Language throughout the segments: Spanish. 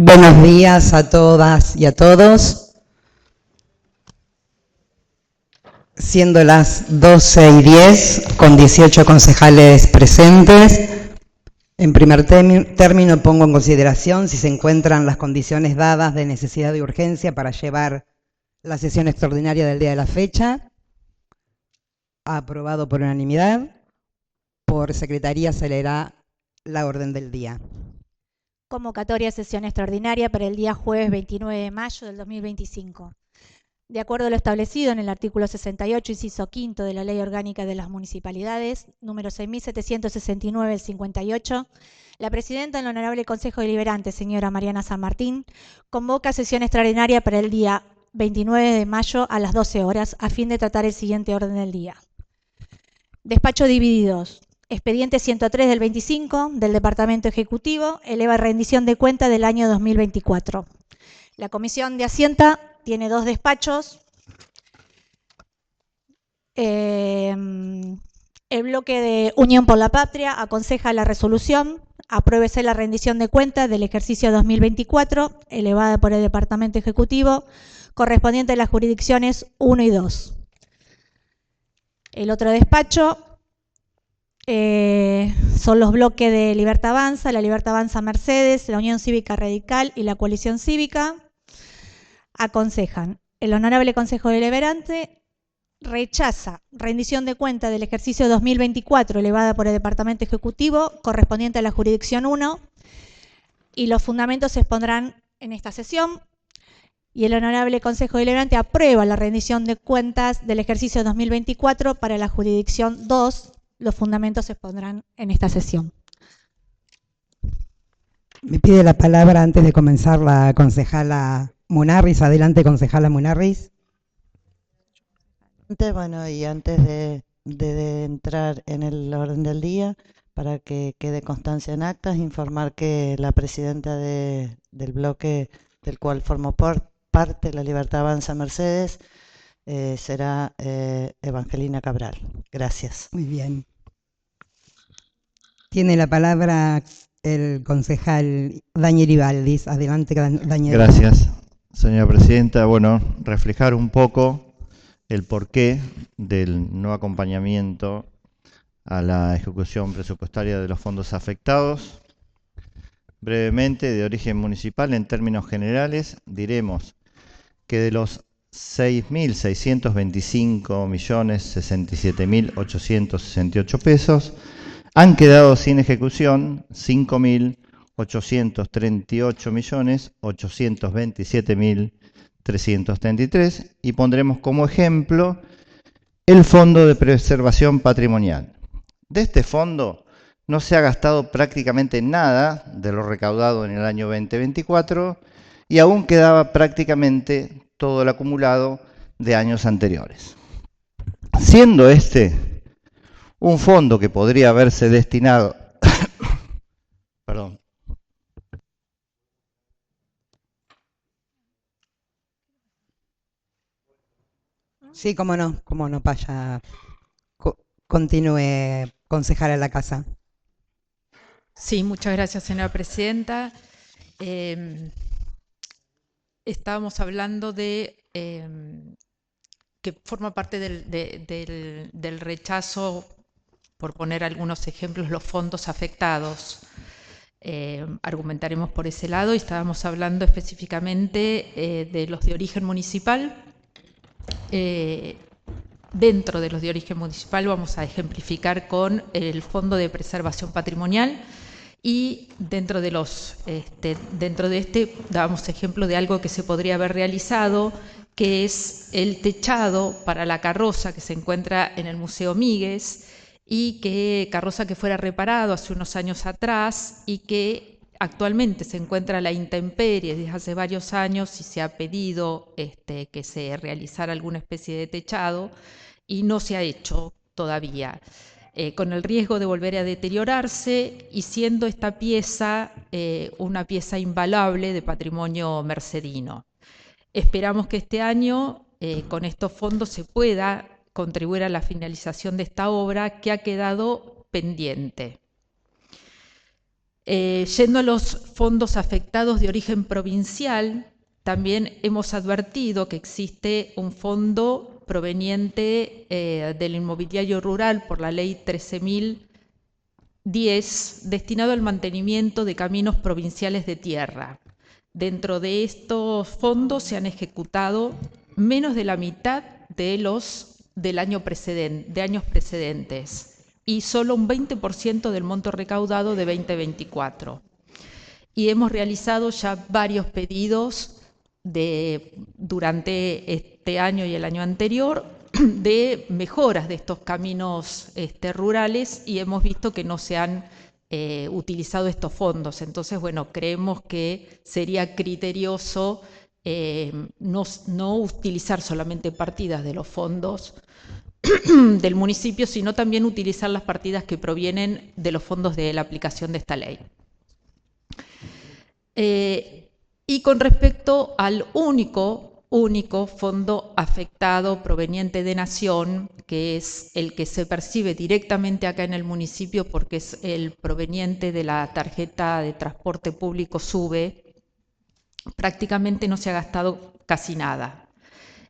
Buenos días a todas y a todos. Siendo las 12:10, con 18 concejales presentes, en primer término pongo en consideración si se encuentran las condiciones dadas de necesidad y urgencia para llevar la sesión extraordinaria del día de la fecha. Aprobado por unanimidad. Por secretaría se leerá la orden del día. Convocatoria a sesión extraordinaria para el día jueves 29 de mayo del 2025. De acuerdo a lo establecido en el artículo 68, inciso quinto de la Ley Orgánica de las Municipalidades, número 6.769 del 58, la presidenta del Honorable Consejo Deliberante, señora Mariana San Martín, convoca sesión extraordinaria para el día 29 de mayo a las 12 horas a fin de tratar el siguiente orden del día. Despacho divididos. Expediente 103 del 25 del Departamento Ejecutivo eleva rendición de cuenta del año 2024. La Comisión de Hacienda tiene dos despachos. El bloque de Unión por la Patria aconseja la resolución. Apruébese la rendición de cuentas del ejercicio 2024 elevada por el Departamento Ejecutivo correspondiente a las jurisdicciones 1 y 2. El otro despacho son los bloques de Libertad Avanza, la Libertad Avanza Mercedes, la Unión Cívica Radical y la Coalición Cívica. Aconsejan: el Honorable Consejo Deliberante rechaza rendición de cuenta del ejercicio 2024 elevada por el Departamento Ejecutivo correspondiente a la jurisdicción 1 y los fundamentos se expondrán en esta sesión. Y el Honorable Consejo Deliberante aprueba la rendición de cuentas del ejercicio 2024 para la jurisdicción 2. Los fundamentos se expondrán en esta sesión. Me pide la palabra antes de comenzar la concejala Munarriz. Adelante, concejala Munarriz. Bueno, y antes de entrar en el orden del día, para que quede constancia en actas, informar que la presidenta del bloque del cual formo parte, la Libertad Avanza Mercedes, será Evangelina Cabral. Gracias. Muy bien. Tiene la palabra el concejal Daniel Ibaldis. Adelante, Daniel. Gracias, señora presidenta. Bueno, reflejar un poco el porqué del no acompañamiento a la ejecución presupuestaria de los fondos afectados. Brevemente, de origen municipal, en términos generales, diremos que de los 6.625.067.868 pesos, han quedado sin ejecución 5.838.827.333 y pondremos como ejemplo el Fondo de Preservación Patrimonial. De este fondo no se ha gastado prácticamente nada de lo recaudado en el año 2024 y aún quedaba prácticamente todo el acumulado de años anteriores. Siendo este un fondo que podría haberse destinado perdón. Sí, cómo no, vaya. Continúe, concejala la casa. Sí, muchas gracias, señora presidenta. Estábamos hablando de que forma parte del rechazo, por poner algunos ejemplos, los fondos afectados. Argumentaremos por ese lado y estábamos hablando específicamente de los de origen municipal. Dentro de los de origen municipal vamos a ejemplificar con el Fondo de Preservación Patrimonial y dentro de este damos ejemplo de algo que se podría haber realizado, que es el techado para la carroza que se encuentra en el Museo Míguez y carroza que fuera reparado hace unos años atrás y que actualmente se encuentra a la intemperie desde hace varios años y se ha pedido que se realizara alguna especie de techado y no se ha hecho todavía, con el riesgo de volver a deteriorarse y siendo esta pieza una pieza invaluable de patrimonio mercedino. Esperamos que este año con estos fondos se pueda contribuir a la finalización de esta obra que ha quedado pendiente. Yendo a los fondos afectados de origen provincial, también hemos advertido que existe un fondo proveniente del inmobiliario rural por la ley 13.010, destinado al mantenimiento de caminos provinciales de tierra. Dentro de estos fondos se han ejecutado menos de la mitad de años precedentes y solo un 20% del monto recaudado de 2024. Y hemos realizado ya varios pedidos durante este año y el año anterior de mejoras de estos caminos rurales, y hemos visto que no se han utilizado estos fondos. Entonces, bueno, creemos que sería criterioso no utilizar solamente partidas de los fondos del municipio, sino también utilizar las partidas que provienen de los fondos de la aplicación de esta ley. Y con respecto al único fondo afectado proveniente de Nación, que es el que se percibe directamente acá en el municipio porque es el proveniente de la tarjeta de transporte público SUBE, prácticamente no se ha gastado casi nada.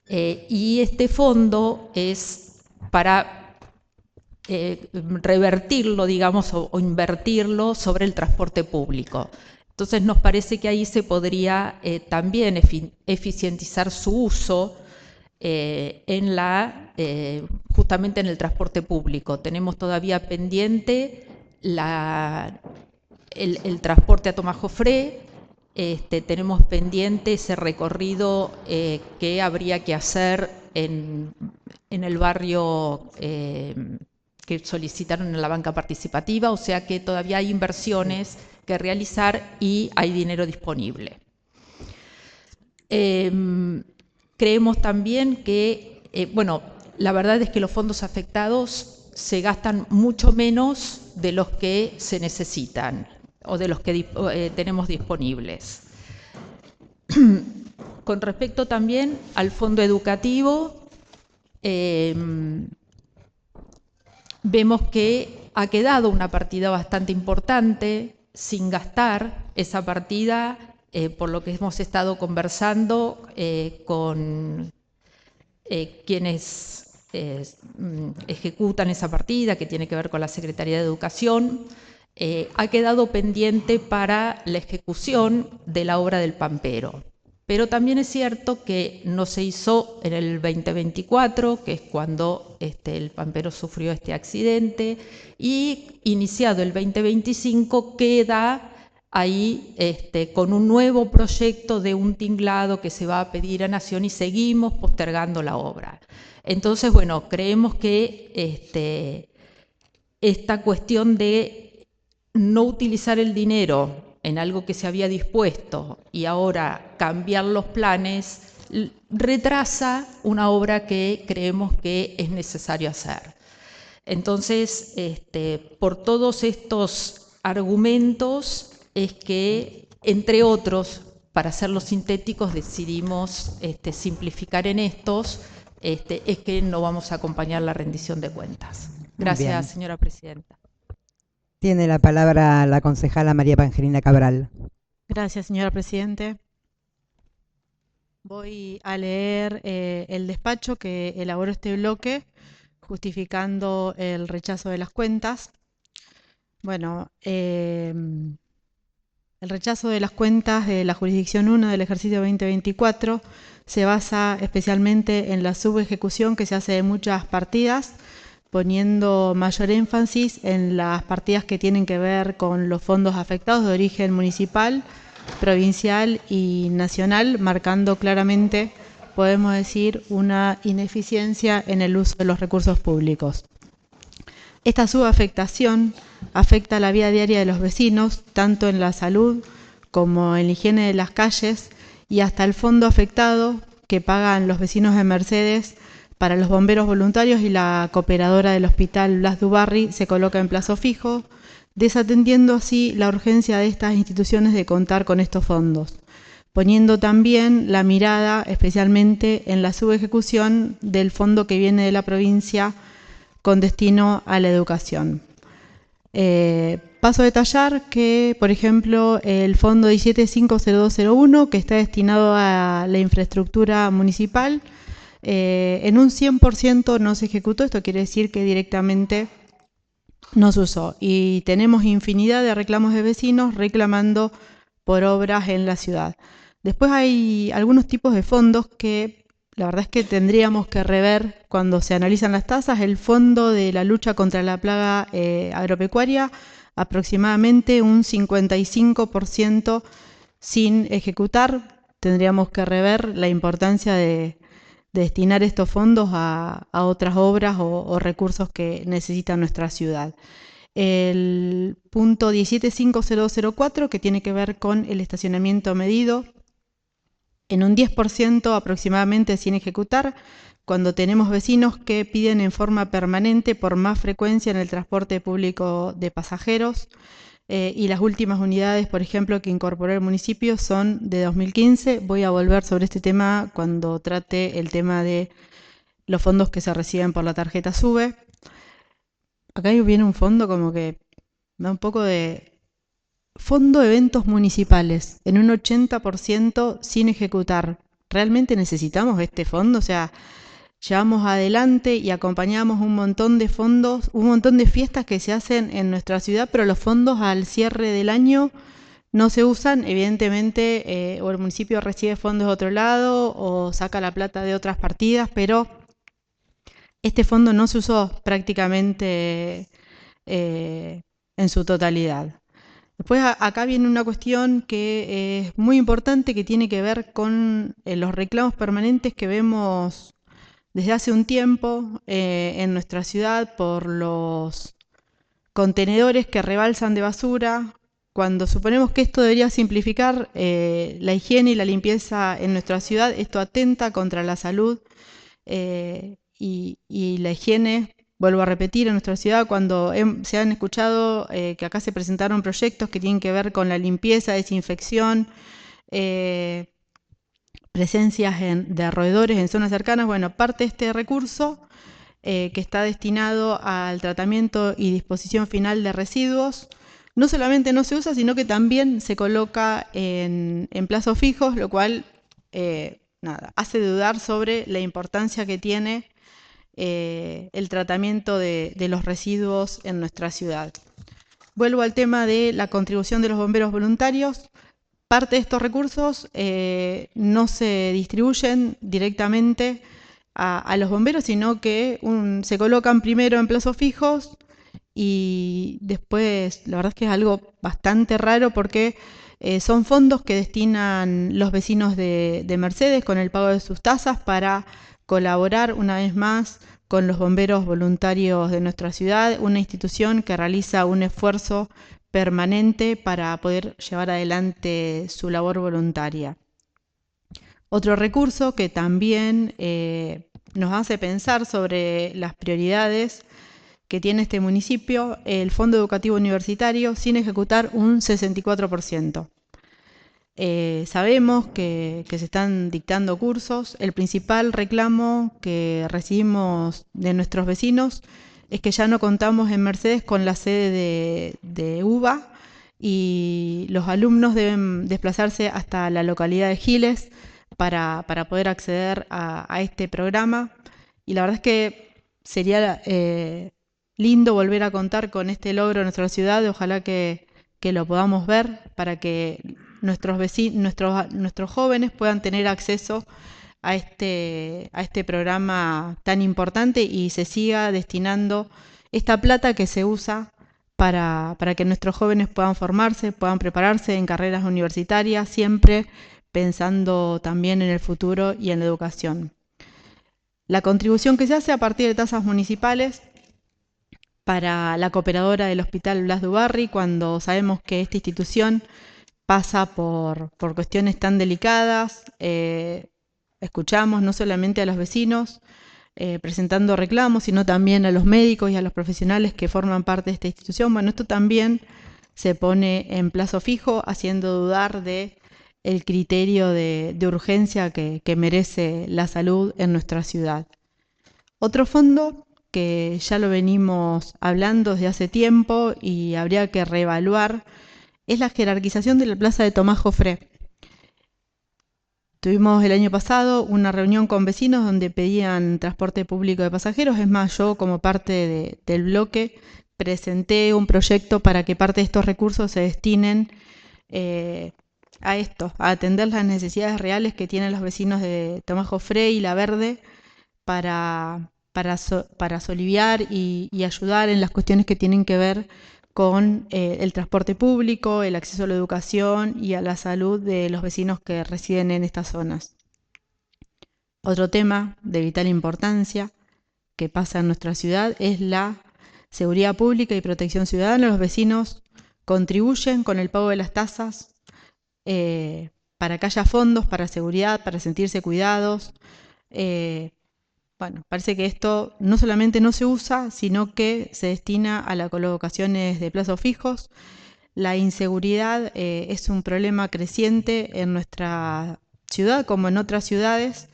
Y este fondo es para revertirlo, digamos, o invertirlo sobre el transporte público. Entonces nos parece que ahí se podría también eficientizar su uso justamente en el transporte público. Tenemos todavía pendiente el transporte a Tomajofré. Tenemos pendiente ese recorrido que habría que hacer en el barrio que solicitaron en la banca participativa, o sea que todavía hay inversiones que realizar y hay dinero disponible. Creemos también que, bueno, la verdad es que los fondos afectados se gastan mucho menos de los que se necesitan o de los que tenemos disponibles. Con respecto también al fondo educativo, vemos que ha quedado una partida bastante importante sin gastar. Esa partida, por lo que hemos estado conversando con quienes ejecutan esa partida, que tiene que ver con la Secretaría de Educación, ha quedado pendiente para la ejecución de la obra del Pampero. Pero también es cierto que no se hizo en el 2024, que es cuando el Pampero sufrió este accidente, y iniciado el 2025 queda ahí con un nuevo proyecto de un tinglado que se va a pedir a Nación y seguimos postergando la obra. Entonces, bueno, creemos que esta cuestión de no utilizar el dinero en algo que se había dispuesto y ahora cambiar los planes retrasa una obra que creemos que es necesario hacer. Entonces, por todos estos argumentos es que, entre otros, para hacerlos sintéticos, decidimos simplificar en estos, es que no vamos a acompañar la rendición de cuentas. Gracias, señora presidenta. Tiene la palabra la concejala María Evangelina Cabral. Gracias, señora presidente. Voy a leer el despacho que elaboró este bloque justificando el rechazo de las cuentas. Bueno, el rechazo de las cuentas de la jurisdicción 1 del ejercicio 2024 se basa especialmente en la subejecución que se hace de muchas partidas, poniendo mayor énfasis en las partidas que tienen que ver con los fondos afectados de origen municipal, provincial y nacional, marcando claramente, podemos decir, una ineficiencia en el uso de los recursos públicos. Esta subafectación afecta la vida diaria de los vecinos, tanto en la salud como en la higiene de las calles, y hasta el fondo afectado que pagan los vecinos de Mercedes para los bomberos voluntarios y la cooperadora del Hospital Blas Dubarry se coloca en plazo fijo, desatendiendo así la urgencia de estas instituciones de contar con estos fondos, poniendo también la mirada especialmente en la subejecución del fondo que viene de la provincia con destino a la educación. paso a detallar que, por ejemplo, el fondo 17.50201, que está destinado a la infraestructura municipal, en un 100% no se ejecutó. Esto quiere decir que directamente no se usó. Y tenemos infinidad de reclamos de vecinos reclamando por obras en la ciudad. Después hay algunos tipos de fondos que la verdad es que tendríamos que rever cuando se analizan las tasas. El fondo de la lucha contra la plaga agropecuaria, aproximadamente un 55% sin ejecutar. Tendríamos que rever la importancia de destinar estos fondos a otras obras o recursos que necesita nuestra ciudad. El punto 17.50204, que tiene que ver con el estacionamiento medido, en un 10% aproximadamente sin ejecutar, cuando tenemos vecinos que piden en forma permanente por más frecuencia en el transporte público de pasajeros. Y las últimas unidades, por ejemplo, que incorporó el municipio son de 2015. Voy a volver sobre este tema cuando trate el tema de los fondos que se reciben por la tarjeta SUBE. Acá viene un fondo como que da un poco de fondo de eventos municipales, en un 80% sin ejecutar. ¿Realmente necesitamos este fondo? O sea, llevamos adelante y acompañamos un montón de fondos, un montón de fiestas que se hacen en nuestra ciudad, pero los fondos al cierre del año no se usan. Evidentemente, o el municipio recibe fondos de otro lado o saca la plata de otras partidas, pero este fondo no se usó prácticamente en su totalidad. Después acá viene una cuestión que es muy importante, que tiene que ver con los reclamos permanentes que vemos desde hace un tiempo en nuestra ciudad por los contenedores que rebalsan de basura. Cuando suponemos que esto debería simplificar la higiene y la limpieza en nuestra ciudad, esto atenta contra la salud y la higiene. Vuelvo a repetir, en nuestra ciudad, cuando se han escuchado que acá se presentaron proyectos que tienen que ver con la limpieza, desinfección, presencias de roedores en zonas cercanas, bueno, parte de este recurso que está destinado al tratamiento y disposición final de residuos, no solamente no se usa, sino que también se coloca en plazos fijos, lo cual hace dudar sobre la importancia que tiene el tratamiento de los residuos en nuestra ciudad. Vuelvo al tema de la contribución de los bomberos voluntarios. Parte de estos recursos no se distribuyen directamente a los bomberos, sino que se colocan primero en plazos fijos y después, la verdad es que es algo bastante raro porque son fondos que destinan los vecinos de Mercedes con el pago de sus tasas para colaborar una vez más con los bomberos voluntarios de nuestra ciudad, una institución que realiza un esfuerzo permanente para poder llevar adelante su labor voluntaria. Otro recurso que también nos hace pensar sobre las prioridades que tiene este municipio, el Fondo Educativo Universitario, sin ejecutar un 64%. Sabemos que se están dictando cursos. El principal reclamo que recibimos de nuestros vecinos es que ya no contamos en Mercedes con la sede de UBA y los alumnos deben desplazarse hasta la localidad de Giles para poder acceder a este programa. Y la verdad es que sería lindo volver a contar con este logro en nuestra ciudad. Ojalá que lo podamos ver para que nuestros jóvenes puedan tener acceso a este programa tan importante y se siga destinando esta plata que se usa para que nuestros jóvenes puedan formarse, puedan prepararse en carreras universitarias, siempre pensando también en el futuro y en la educación. La contribución que se hace a partir de tasas municipales para la cooperadora del Hospital Blas de Ubarri, cuando sabemos que esta institución pasa por cuestiones tan delicadas. Escuchamos no solamente a los vecinos presentando reclamos, sino también a los médicos y a los profesionales que forman parte de esta institución. Bueno, esto también se pone en plazo fijo, haciendo dudar de el criterio de urgencia que merece la salud en nuestra ciudad. Otro fondo que ya lo venimos hablando desde hace tiempo y habría que reevaluar, es la jerarquización de la plaza de Tomás Jofré. Tuvimos el año pasado una reunión con vecinos donde pedían transporte público de pasajeros. Es más, yo como parte del bloque presenté un proyecto para que parte de estos recursos se destinen a esto, a atender las necesidades reales que tienen los vecinos de Tomás Jofré y La Verde para soliviar y ayudar en las cuestiones que tienen que ver con el transporte público, el acceso a la educación y a la salud de los vecinos que residen en estas zonas. Otro tema de vital importancia que pasa en nuestra ciudad es la seguridad pública y protección ciudadana. Los vecinos contribuyen con el pago de las tasas para que haya fondos para seguridad, para sentirse cuidados. Bueno, parece que esto no solamente no se usa, sino que se destina a las colocaciones de plazos fijos. La inseguridad es un problema creciente en nuestra ciudad como en otras ciudades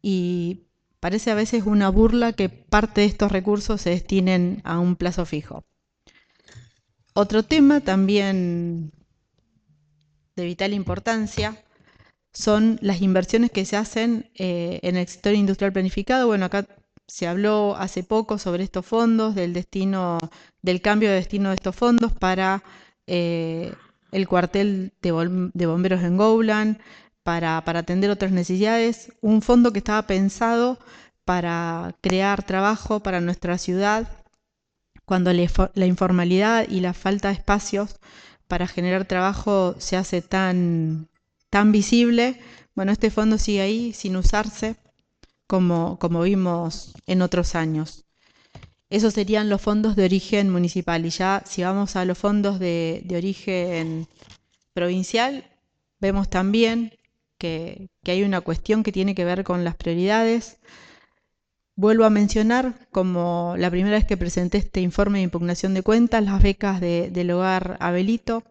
y parece a veces una burla que parte de estos recursos se destinen a un plazo fijo. Otro tema también de vital importancia son las inversiones que se hacen en el sector industrial planificado. Bueno, acá se habló hace poco sobre estos fondos, del cambio de destino de estos fondos para el cuartel de bomberos en Gowland, para atender otras necesidades. Un fondo que estaba pensado para crear trabajo para nuestra ciudad, cuando la informalidad y la falta de espacios para generar trabajo se hace tan visible. Bueno, este fondo sigue ahí sin usarse como vimos en otros años. Esos serían los fondos de origen municipal. Y ya si vamos a los fondos de origen provincial, vemos también que hay una cuestión que tiene que ver con las prioridades. Vuelvo a mencionar, como la primera vez que presenté este informe de impugnación de cuentas, las becas del Hogar Abelito,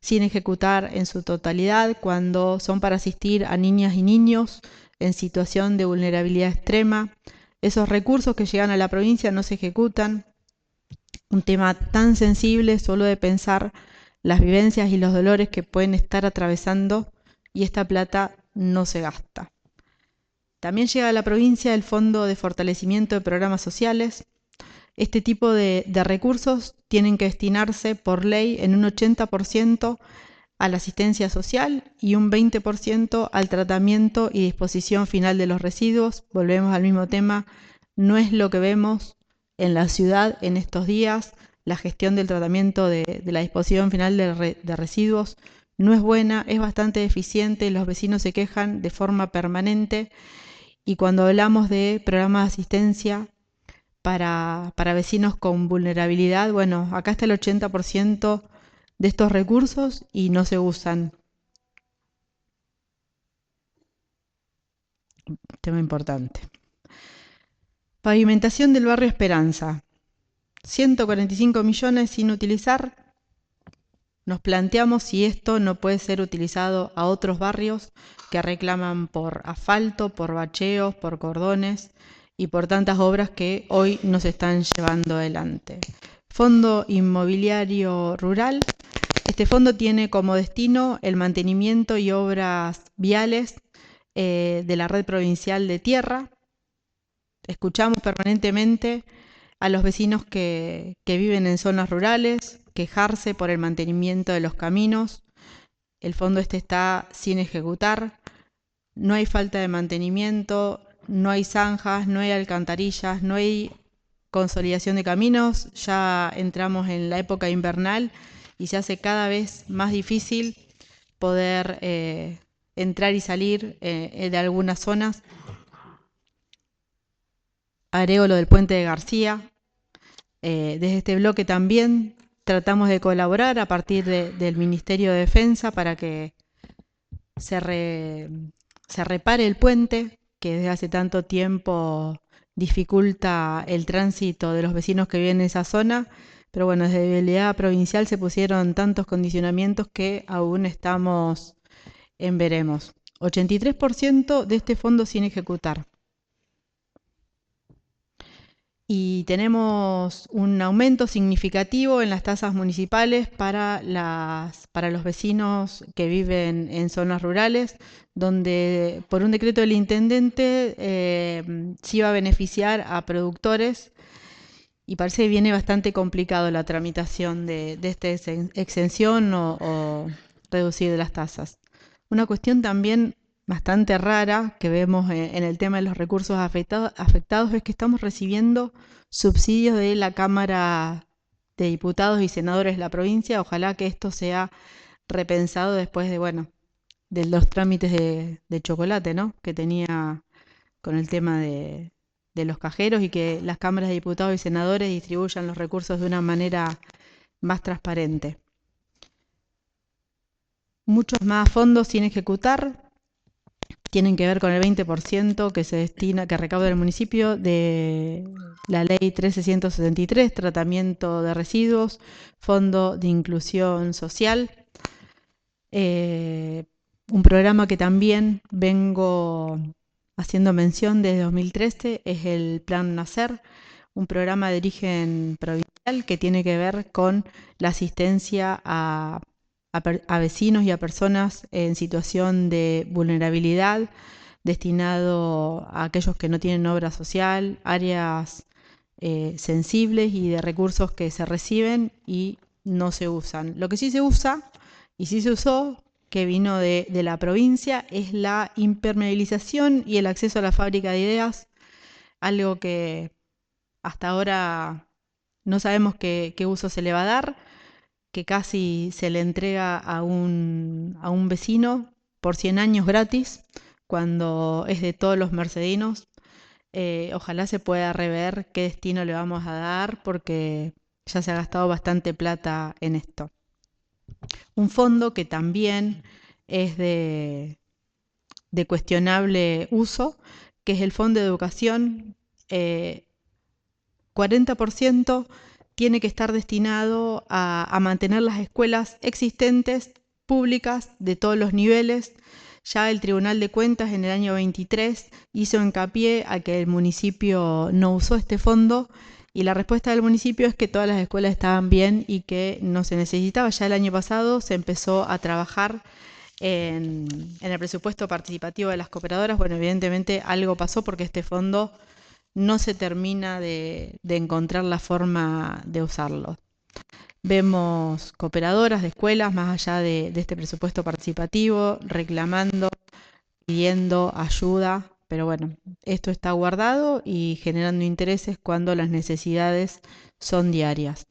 sin ejecutar en su totalidad cuando son para asistir a niñas y niños en situación de vulnerabilidad extrema. Esos recursos que llegan a la provincia no se ejecutan. Un tema tan sensible, solo de pensar las vivencias y los dolores que pueden estar atravesando, y esta plata no se gasta. También llega a la provincia el Fondo de Fortalecimiento de Programas Sociales. Este tipo de recursos tienen que destinarse por ley en un 80% a la asistencia social y un 20% al tratamiento y disposición final de los residuos. Volvemos al mismo tema, no es lo que vemos en la ciudad en estos días. La gestión del tratamiento de la disposición final de residuos no es buena, es bastante deficiente, los vecinos se quejan de forma permanente. Y cuando hablamos de programas de asistencia para vecinos con vulnerabilidad, bueno, acá está el 80% de estos recursos y no se usan. Tema importante. Pavimentación del barrio Esperanza. 145 millones sin utilizar. Nos planteamos si esto no puede ser utilizado a otros barrios que reclaman por asfalto, por bacheos, por cordones y por tantas obras que hoy no se están llevando adelante. Fondo Inmobiliario Rural. Este fondo tiene como destino el mantenimiento y obras viales de la red provincial de tierra. Escuchamos permanentemente a los vecinos que viven en zonas rurales quejarse por el mantenimiento de los caminos. El fondo está sin ejecutar, no hay falta de mantenimiento, no hay zanjas, no hay alcantarillas, no hay consolidación de caminos. Ya entramos en la época invernal y se hace cada vez más difícil poder entrar y salir de algunas zonas. Agrego lo del puente de García. Desde este bloque también tratamos de colaborar a partir del Ministerio de Defensa para que se repare el puente que desde hace tanto tiempo dificulta el tránsito de los vecinos que viven en esa zona. Pero bueno, desde Vialidad Provincial se pusieron tantos condicionamientos que aún estamos en veremos. 83% de este fondo sin ejecutar. Y tenemos un aumento significativo en las tasas municipales para los vecinos que viven en zonas rurales, donde por un decreto del intendente se iba a beneficiar a productores y parece que viene bastante complicado la tramitación de esta exención o reducir las tasas. Una cuestión también bastante rara que vemos en el tema de los recursos afectados es que estamos recibiendo subsidios de la Cámara de Diputados y Senadores de la provincia. Ojalá que esto sea repensado después de, bueno, de los trámites de chocolate, ¿no?, que tenía con el tema de los cajeros, y que las cámaras de diputados y senadores distribuyan los recursos de una manera más transparente. Muchos más fondos sin ejecutar tienen que ver con el 20% que se destina, que recauda el municipio de la ley 13673, tratamiento de residuos, fondo de inclusión social. Un programa que también vengo haciendo mención desde 2013 es el Plan Nacer, un programa de origen provincial que tiene que ver con la asistencia a vecinos y a personas en situación de vulnerabilidad, destinado a aquellos que no tienen obra social, áreas sensibles y de recursos que se reciben y no se usan. Lo que sí se usa y sí se usó, que vino de la provincia, es la impermeabilización y el acceso a la fábrica de ideas, algo que hasta ahora no sabemos qué uso se le va a dar, que casi se le entrega a un vecino por 100 años gratis, cuando es de todos los mercedinos. Ojalá se pueda rever qué destino le vamos a dar, porque ya se ha gastado bastante plata en esto. Un fondo que también es de cuestionable uso, que es el Fondo de Educación. 40% tiene que estar destinado a mantener las escuelas existentes, públicas, de todos los niveles. Ya el Tribunal de Cuentas en el año 23 hizo hincapié a que el municipio no usó este fondo, y la respuesta del municipio es que todas las escuelas estaban bien y que no se necesitaba. Ya el año pasado se empezó a trabajar en el presupuesto participativo de las cooperadoras. Bueno, evidentemente algo pasó porque este fondo no se termina de encontrar la forma de usarlo. Vemos cooperadoras de escuelas, más allá de este presupuesto participativo, reclamando, pidiendo ayuda, pero bueno, esto está guardado y generando intereses cuando las necesidades son diarias.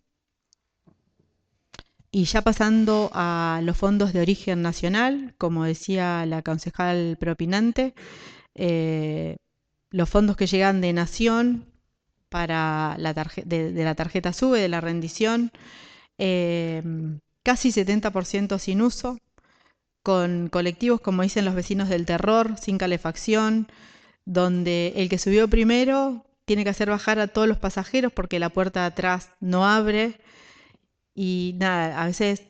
Y ya pasando a los fondos de origen nacional, como decía la concejal propinante, los fondos que llegan de Nación para de la tarjeta SUBE, de la rendición, casi 70% sin uso, con colectivos, como dicen los vecinos del terror, sin calefacción, donde el que subió primero tiene que hacer bajar a todos los pasajeros porque la puerta de atrás no abre. Y nada, a veces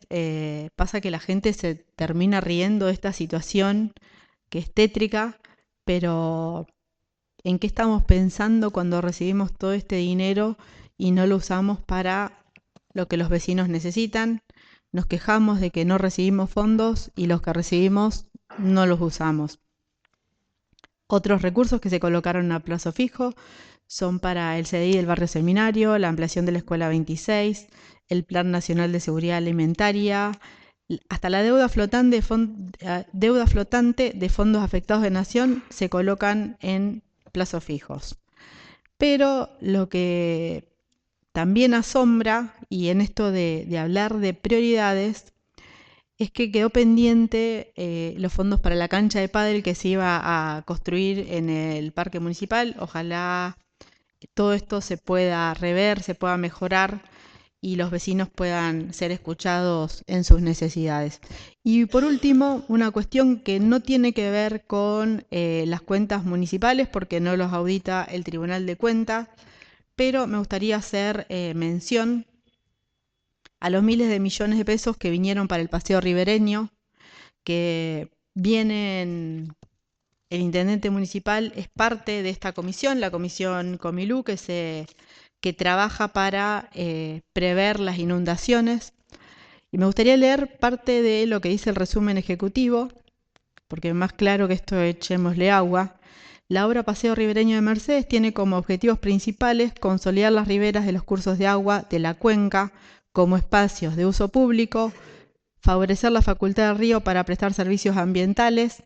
pasa que la gente se termina riendo de esta situación que es tétrica, pero ¿en qué estamos pensando cuando recibimos todo este dinero y no lo usamos para lo que los vecinos necesitan? Nos quejamos de que no recibimos fondos y los que recibimos no los usamos. Otros recursos que se colocaron a plazo fijo son para el CDI del barrio Seminario, la ampliación de la Escuela 26, el Plan Nacional de Seguridad Alimentaria, hasta la deuda flotante de fondos afectados de Nación se colocan en plazos fijos. Pero lo que también asombra, y en esto de hablar de prioridades, es que quedó pendiente los fondos para la cancha de pádel que se iba a construir en el parque municipal. Ojalá todo esto se pueda rever, se pueda mejorar y los vecinos puedan ser escuchados en sus necesidades. Y por último, una cuestión que no tiene que ver con las cuentas municipales, porque no los audita el Tribunal de Cuentas, pero me gustaría hacer mención a los miles de millones de pesos que vinieron para el paseo ribereño, que vienen. El intendente municipal es parte de esta comisión, la comisión Comilú, que se que trabaja para prever las inundaciones. Y me gustaría leer parte de lo que dice el resumen ejecutivo, porque es más claro que esto echémosle agua. La obra Paseo Ribereño de Mercedes tiene como objetivos principales consolidar las riberas de los cursos de agua de la cuenca como espacios de uso público, favorecer la facultad del río para prestar servicios ambientales,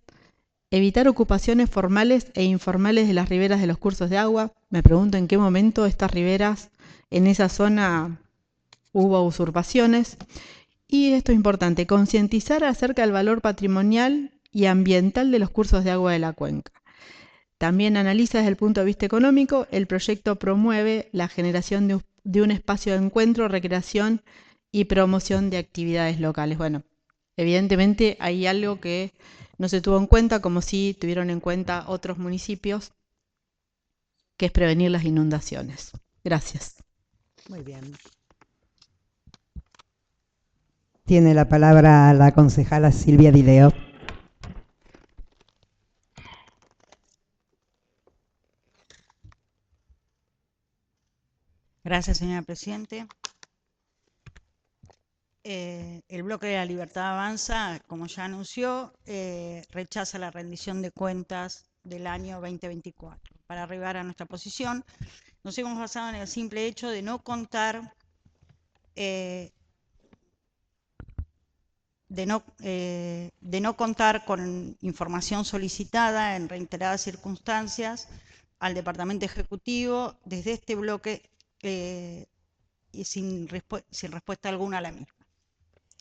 evitar ocupaciones formales e informales de las riberas de los cursos de agua. Me pregunto en qué momento estas riberas, en esa zona hubo usurpaciones. Y esto es importante, concientizar acerca del valor patrimonial y ambiental de los cursos de agua de la cuenca. También analiza desde el punto de vista económico, el proyecto promueve la generación de un espacio de encuentro, recreación y promoción de actividades locales. Bueno, evidentemente hay algo que no se tuvo en cuenta, como sí tuvieron en cuenta otros municipios, que es prevenir las inundaciones. Gracias. Muy bien. Tiene la palabra la concejala Silvia Di Leo. Gracias, señora Presidente. El bloque de la Libertad Avanza, como ya anunció, rechaza la rendición de cuentas del año 2024. Para arribar a nuestra posición, nos hemos basado en el simple hecho de no contar con información solicitada en reiteradas circunstancias al Departamento Ejecutivo desde este bloque y sin respuesta alguna a la misma.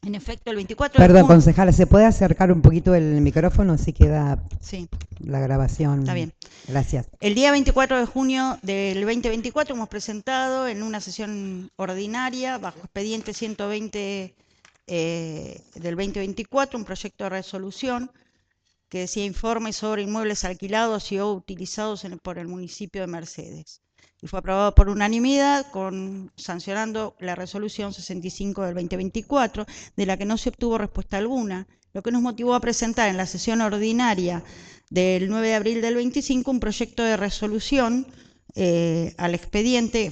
En efecto, el 24 de Perdón, junio... concejala, ¿se puede acercar un poquito el micrófono así queda Sí. la grabación? Está bien. Gracias. El día 24 de junio del 2024 hemos presentado en una sesión ordinaria, bajo expediente 120 del 2024, un proyecto de resolución que decía informe sobre inmuebles alquilados y o utilizados por el municipio de Mercedes. Y fue aprobado por unanimidad, sancionando la resolución 65 del 2024, de la que no se obtuvo respuesta alguna, lo que nos motivó a presentar en la sesión ordinaria del 9 de abril del 25 un proyecto de resolución al expediente,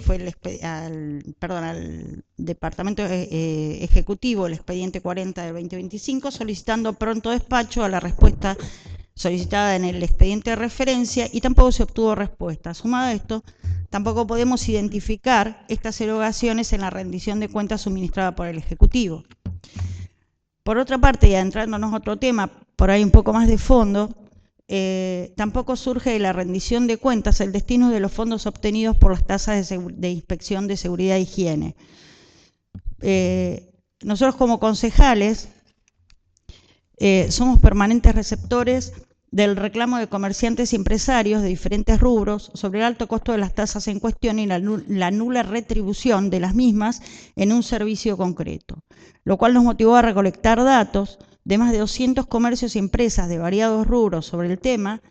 al Departamento Ejecutivo, el expediente 40 del 2025, solicitando pronto despacho a la respuesta solicitada en el expediente de referencia, y tampoco se obtuvo respuesta. Sumado a esto, tampoco podemos identificar estas erogaciones en la rendición de cuentas suministrada por el Ejecutivo. Por otra parte, y adentrándonos a otro tema, por ahí un poco más de fondo, tampoco surge de la rendición de cuentas el destino de los fondos obtenidos por las tasas de inspección de seguridad e higiene. Nosotros como concejales somos permanentes receptores del reclamo de comerciantes y empresarios de diferentes rubros sobre el alto costo de las tasas en cuestión y la nula retribución de las mismas en un servicio concreto, lo cual nos motivó a recolectar datos de más de 200 comercios y empresas de variados rubros sobre el tema,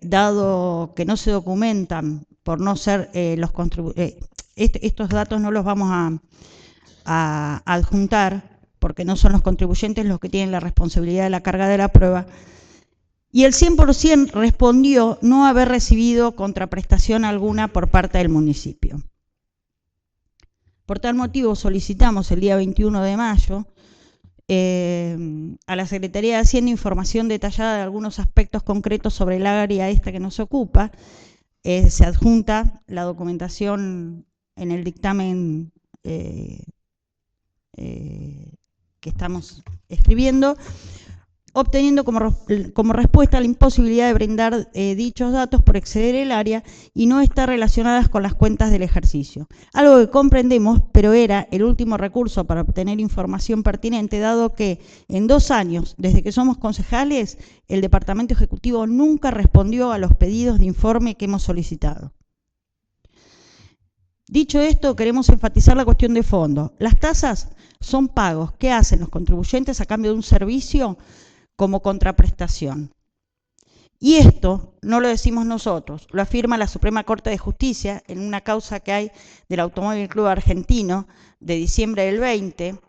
dado que no se documentan por no ser los contribuyentes. Estos datos no los vamos a adjuntar porque no son los contribuyentes los que tienen la responsabilidad de la carga de la prueba, y el 100% respondió no haber recibido contraprestación alguna por parte del municipio. Por tal motivo solicitamos el día 21 de mayo a la Secretaría de Hacienda información detallada de algunos aspectos concretos sobre el área esta que nos ocupa. Se adjunta la documentación en el dictamen que estamos escribiendo, obteniendo como respuesta la imposibilidad de brindar dichos datos por exceder el área y no estar relacionadas con las cuentas del ejercicio. Algo que comprendemos, pero era el último recurso para obtener información pertinente, dado que en 2 años, desde que somos concejales, el Departamento Ejecutivo nunca respondió a los pedidos de informe que hemos solicitado. Dicho esto, queremos enfatizar la cuestión de fondo. Las tasas son pagos que hacen los contribuyentes a cambio de un servicio como contraprestación. Y esto no lo decimos nosotros, lo afirma la Suprema Corte de Justicia en una causa que hay del Automóvil Club Argentino de diciembre del 20,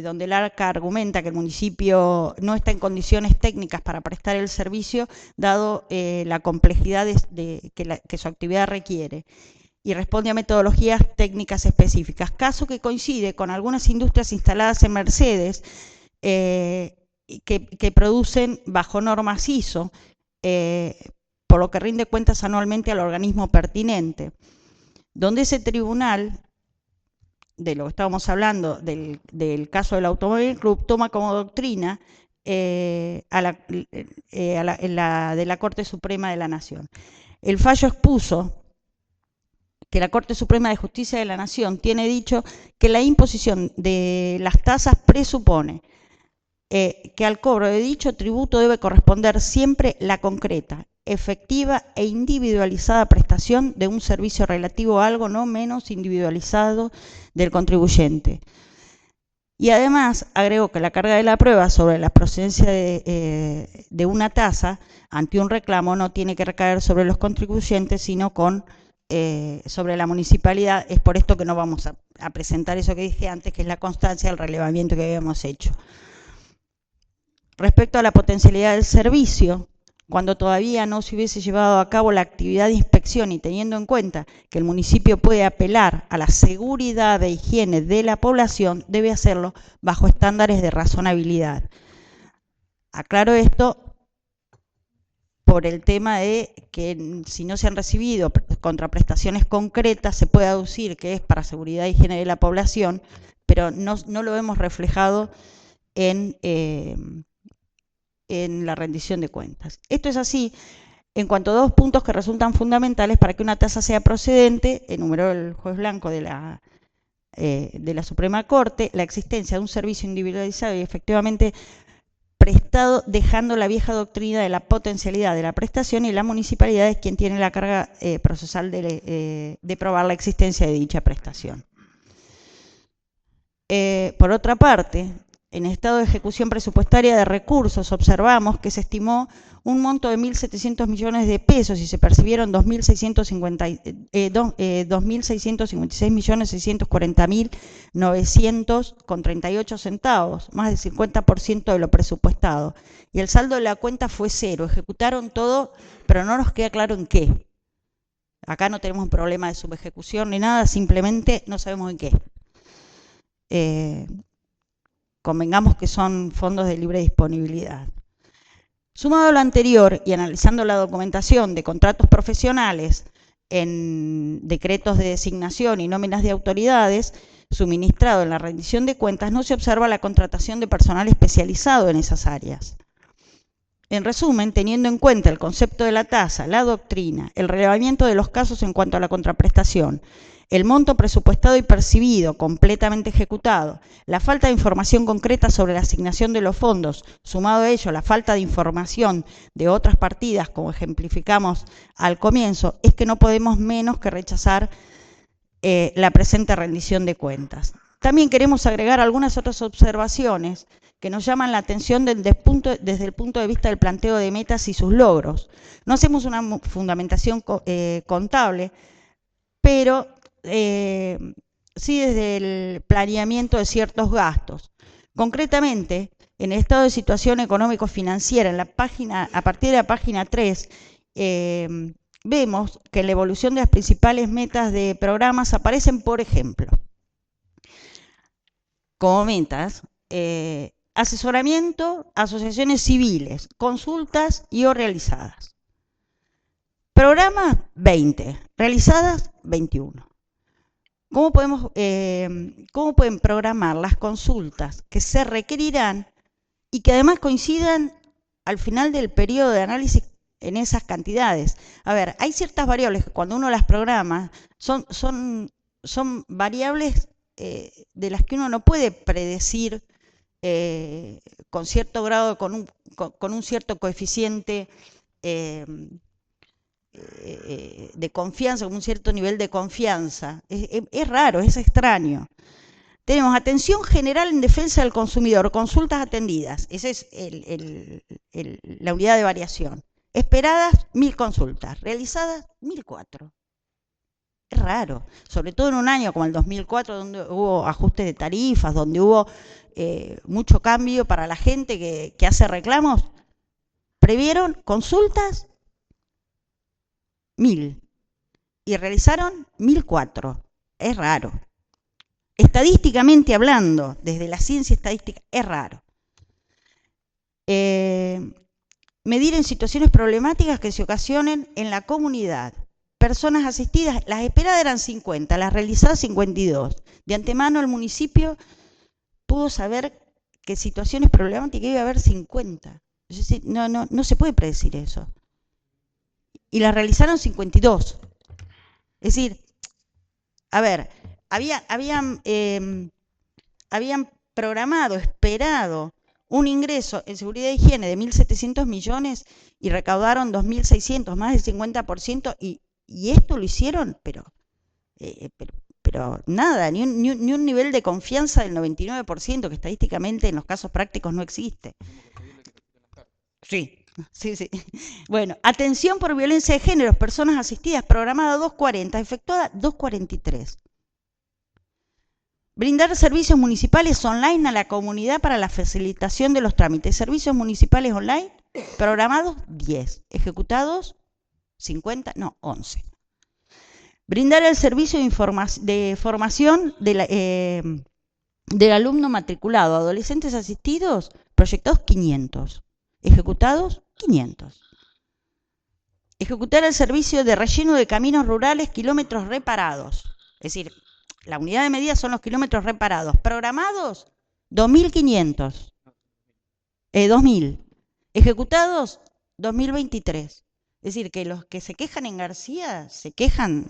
donde el ARCA argumenta que el municipio no está en condiciones técnicas para prestar el servicio, dado la complejidad que su actividad requiere. y responde a metodologías técnicas específicas, caso que coincide con algunas industrias instaladas en Mercedes que producen bajo normas ISO, por lo que rinde cuentas anualmente al organismo pertinente, donde ese tribunal, de lo que estábamos hablando, del caso del Automóvil Club, toma como doctrina de la Corte Suprema de la Nación. El fallo expuso que la Corte Suprema de Justicia de la Nación tiene dicho que la imposición de las tasas presupone que al cobro de dicho tributo debe corresponder siempre la concreta, efectiva e individualizada prestación de un servicio relativo a algo no menos individualizado del contribuyente. Y además agregó que la carga de la prueba sobre la procedencia de una tasa ante un reclamo no tiene que recaer sobre los contribuyentes, sino sobre la municipalidad. Es por esto que no vamos a presentar eso que dije antes, que es la constancia del relevamiento que habíamos hecho. Respecto a la potencialidad del servicio, cuando todavía no se hubiese llevado a cabo la actividad de inspección y teniendo en cuenta que el municipio puede apelar a la seguridad e higiene de la población, debe hacerlo bajo estándares de razonabilidad. Aclaro esto por el tema de que si no se han recibido contraprestaciones concretas, se puede aducir que es para seguridad e higiene de la población, pero no lo hemos reflejado en la rendición de cuentas. Esto es así en cuanto a dos puntos que resultan fundamentales para que una tasa sea procedente, enumeró el juez Blanco de la Suprema Corte, la existencia de un servicio individualizado y efectivamente prestado, dejando la vieja doctrina de la potencialidad de la prestación, y la municipalidad es quien tiene la carga procesal de probar la existencia de dicha prestación. Por otra parte, en estado de ejecución presupuestaria de recursos, observamos que se estimó un monto de 1.700 millones de pesos y se percibieron 2.656.640.900,38 centavos, más del 50% de lo presupuestado. Y el saldo de la cuenta fue cero. Ejecutaron todo, pero no nos queda claro en qué. Acá no tenemos un problema de subejecución ni nada, simplemente no sabemos en qué. Convengamos que son fondos de libre disponibilidad. Sumado a lo anterior y analizando la documentación de contratos profesionales en decretos de designación y nóminas de autoridades suministrado en la rendición de cuentas, no se observa la contratación de personal especializado en esas áreas. En resumen, teniendo en cuenta el concepto de la tasa, la doctrina, el relevamiento de los casos en cuanto a la contraprestación, el monto presupuestado y percibido, completamente ejecutado, la falta de información concreta sobre la asignación de los fondos, sumado a ello la falta de información de otras partidas, como ejemplificamos al comienzo, es que no podemos menos que rechazar la presente rendición de cuentas. También queremos agregar algunas otras observaciones que nos llaman la atención desde el punto de vista del planteo de metas y sus logros. No hacemos una fundamentación contable, pero sí desde el planeamiento de ciertos gastos. Concretamente, en el estado de situación económico-financiera, a partir de la página 3, vemos que en la evolución de las principales metas de programas aparecen, por ejemplo, como metas, asesoramiento, asociaciones civiles, consultas y o realizadas. Programas, 20, realizadas, 21. ¿Cómo pueden programar las consultas que se requerirán y que además coincidan al final del periodo de análisis en esas cantidades? A ver, hay ciertas variables que cuando uno las programa son variables de las que uno no puede predecir con cierto grado, con un cierto coeficiente de confianza, con un cierto nivel de confianza. Es raro, es extraño. Tenemos atención general en defensa del consumidor, consultas atendidas. Esa es la unidad de variación. Esperadas, 1.000 consultas. Realizadas, 1.004. Es raro, sobre todo en un año como el 2004, donde hubo ajustes de tarifas, donde hubo mucho cambio para la gente que hace reclamos. Previeron consultas, 1.000. y realizaron 1.004. Es raro. Estadísticamente hablando, desde la ciencia estadística, es raro. Medir en situaciones problemáticas que se ocasionen en la comunidad. Personas asistidas, las esperadas eran 50, las realizadas 52. De antemano el municipio pudo saber que situaciones problemáticas iba a haber 50. Es decir, no se puede predecir eso. Y las realizaron 52. Es decir, a ver, habían programado, esperado un ingreso en seguridad e higiene de 1.700 millones y recaudaron 2.600, más del 50%, y esto lo hicieron, pero nada, ni un nivel de confianza del 99%, que estadísticamente en los casos prácticos no existe. Sí. Bueno, atención por violencia de género, personas asistidas, programada 240, efectuada 243. Brindar servicios municipales online a la comunidad para la facilitación de los trámites. Servicios municipales online, programados 10, ejecutados 50, no, 11. Brindar el servicio de formación del alumno matriculado, adolescentes asistidos, proyectados 500, ejecutados 500. Ejecutar el servicio de relleno de caminos rurales, kilómetros reparados. Es decir, la unidad de medida son los kilómetros reparados. Programados, 2.500. 2.000. Ejecutados, 2.023. Es decir, que los que se quejan en García se quejan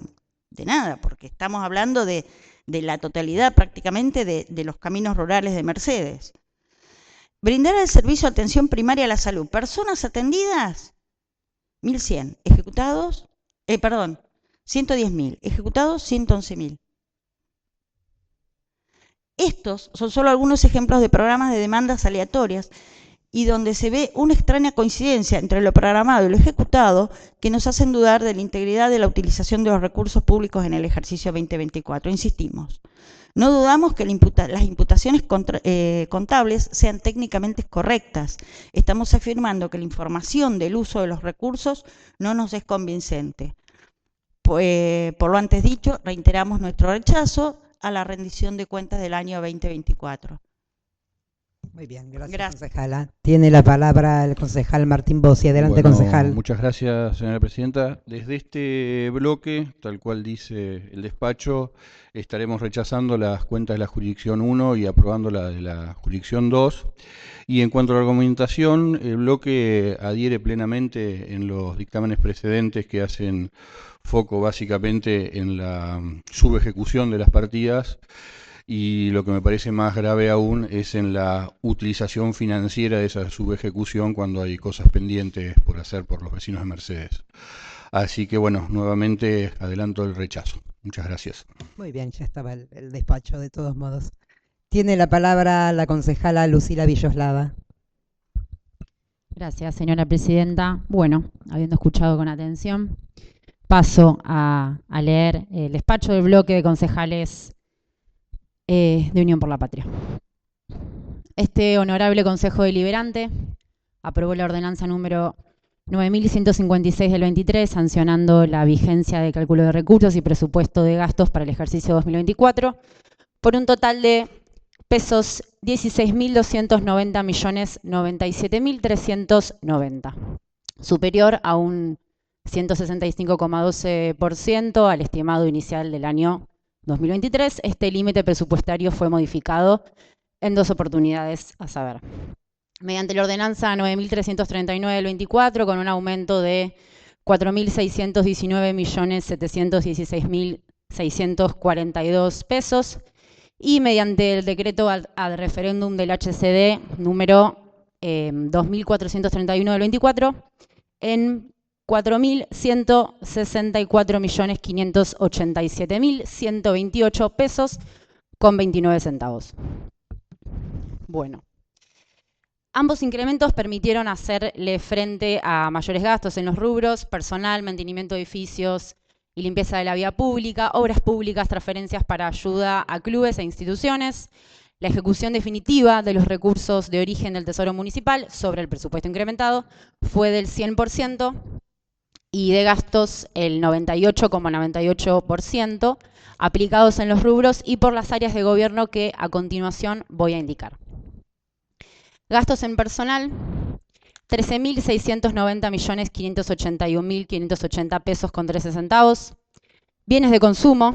de nada, porque estamos hablando de la totalidad prácticamente de los caminos rurales de Mercedes. Brindar el servicio de atención primaria a la salud. Personas atendidas, 1.100. Ejecutados, 110.000. Ejecutados, 111.000. Estos son solo algunos ejemplos de programas de demandas aleatorias y donde se ve una extraña coincidencia entre lo programado y lo ejecutado que nos hacen dudar de la integridad de la utilización de los recursos públicos en el ejercicio 2024. Insistimos, no dudamos que las imputaciones contables sean técnicamente correctas. Estamos afirmando que la información del uso de los recursos no nos es convincente. Por lo antes dicho, reiteramos nuestro rechazo a la rendición de cuentas del año 2024. Muy bien, gracias. Concejala. Tiene la palabra el concejal Martín Bossi. Adelante, concejal. Muchas gracias, señora presidenta. Desde este bloque, tal cual dice el despacho, estaremos rechazando las cuentas de la jurisdicción 1 y aprobando la de la jurisdicción 2. Y en cuanto a la argumentación, el bloque adhiere plenamente en los dictámenes precedentes que hacen foco básicamente en la subejecución de las partidas, y lo que me parece más grave aún es en la utilización financiera de esa subejecución cuando hay cosas pendientes por hacer por los vecinos de Mercedes. Así que bueno, nuevamente adelanto el rechazo. Muchas gracias. Muy bien, ya estaba el despacho de todos modos. Tiene la palabra la concejala Lucila Villoslava. Gracias, señora presidenta. Bueno, habiendo escuchado con atención, paso a leer el despacho del bloque de concejales de Unión por la Patria. Este honorable Consejo Deliberante aprobó la ordenanza número 9.156 del 23, sancionando la vigencia de cálculo de recursos y presupuesto de gastos para el ejercicio 2024, por un total de pesos 16.290.097.390, superior a un 165,12% al estimado inicial del año 2023. Este límite presupuestario fue modificado en dos oportunidades, a saber, mediante la ordenanza 9.339 del 24, con un aumento de 4.619.716.642 pesos, y mediante el decreto ad referéndum del HCD número 2.431 del 24, en 4.164.587.128 pesos con 29 centavos. Bueno, ambos incrementos permitieron hacerle frente a mayores gastos en los rubros personal, mantenimiento de edificios y limpieza de la vía pública, obras públicas, transferencias para ayuda a clubes e instituciones, la ejecución definitiva de los recursos de origen del Tesoro Municipal sobre el presupuesto incrementado fue del 100%, y de gastos el 98,98% aplicados en los rubros y por las áreas de gobierno que a continuación voy a indicar. Gastos en personal, 13.690.581.580 pesos con 13 centavos. Bienes de consumo,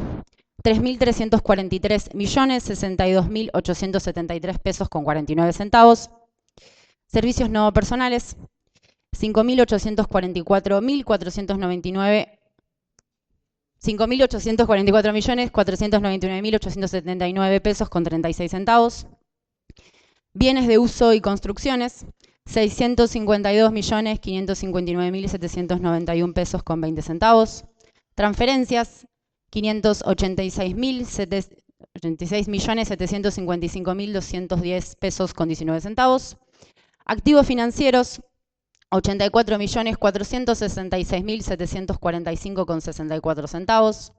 3.343.062.873 pesos con 49 centavos. Servicios no personales, 5.844.499.879.879 pesos con 36 centavos. Bienes de uso y construcciones, 652.559.791 pesos con 20 centavos. Transferencias, 586.755.210 pesos con 19 centavos. Activos financieros, 84.466.745 con 64 centavos.